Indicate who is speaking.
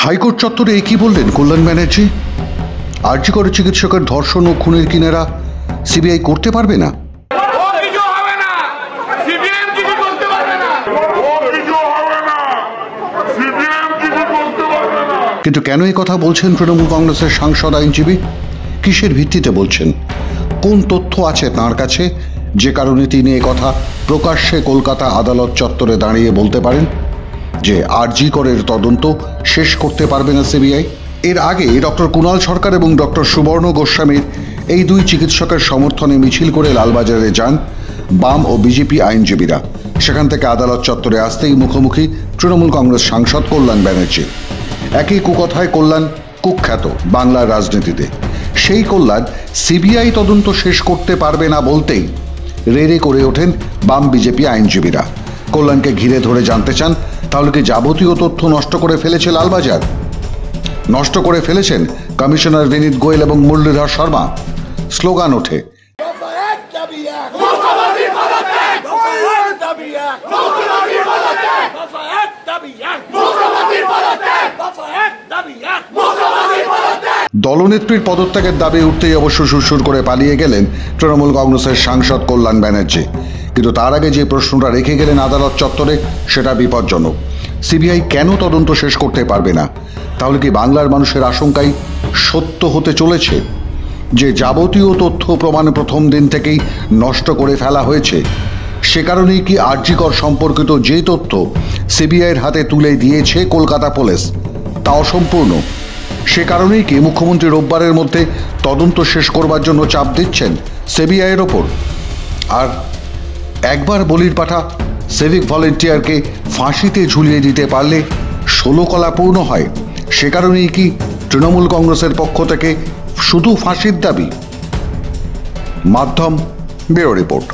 Speaker 1: High court চত্বরে কি বললেন কল্যাণ ব্যানার্জি? আরজি করে চিকিৎসকের ধর্ষণ ও খুনের কিনারা সিবিআই করতে পারবে না। কিন্তু কেন এই কথা বলছেন তৃণমূল কংগ্রেসের সাংসদ আইনজীবী? কিসের ভিত্তিতে বলছেন? কোন তথ্য আছে তাঁর কাছে যে কারণে তিনি এই কথা প্রকাশ্যে কলকাতা আদালত চত্বরে দাঁড়িয়ে বলতে পারেন যে আরজি করের তদন্ত শেষ করতে পারবে না সিবিআই? এর আগে ডক্টর কুণাল সরকার এবং ডক্টর সুবর্ণ গোস্বামীর এই দুই চিকিৎসকের সমর্থনে মিছিল করে লালবাজারে যান বাম ও বিজেপি আইনজীবীরা। সেখান থেকে আদালত চত্বরে আসতেই মুখোমুখি তৃণমূল কংগ্রেস সাংসদ কল্যাণ ব্যানার্জি। একই কুকথায় কল্যাণ কুখ্যাত বাংলার রাজনীতিতে। সেই কল্যাণ সিবিআই তদন্ত শেষ করতে পারবে না বলতেই রেড়ে করে ওঠেন বাম বিজেপি আইনজীবীরা। কল্যাণকে ঘিরে ধরে জানতে চান, তাহলে কি যাবতীয় তথ্য নষ্ট করে ফেলেছে লালবাজার? নষ্ট করে ফেলেছেন কমিশনার বিনীত গোয়েল এবং মুরলীধর শর্মা। স্লোগান ওঠে, দলনেত্রীর পদত্যাগের দাবি উঠতেই অবশ্য সুরসুর করে পালিয়ে গেলেন তৃণমূল কংগ্রেসের সাংসদ কল্যাণ ব্যানার্জি। কিন্তু তার আগে যে প্রশ্নটা রেখে গেলেন আদালত চত্বরে সেটা বিপজ্জনক। সিবিআই কেন তদন্ত শেষ করতে পারবে না? তাহলে কি বাংলার মানুষের আশঙ্কাই সত্য হতে চলেছে যে যাবতীয় তথ্য প্রমাণ প্রথম দিন থেকেই নষ্ট করে ফেলা হয়েছে? সে কারণেই কি আরজি কর সম্পর্কিত যে তথ্য সিবিআইয়ের হাতে তুলে দিয়েছে কলকাতা পুলিশ তা অসম্পূর্ণ? সে কারণেই কি মুখ্যমন্ত্রী রোববারের মধ্যে তদন্ত শেষ করবার জন্য চাপ দিচ্ছেন সিবিআইয়ের ওপর? আর একবার বলির পাঠা সিভিক ভলেন্টিয়ারকে ফাঁসিতে ঝুলিয়ে দিতে পারলে 16 কলা পূর্ণ হয়। সে কারণেই কি তৃণমূল কংগ্রেসের পক্ষ থেকে শুধু ফাঁসির দাবি? মাধ্যম ব্যুরো রিপোর্ট।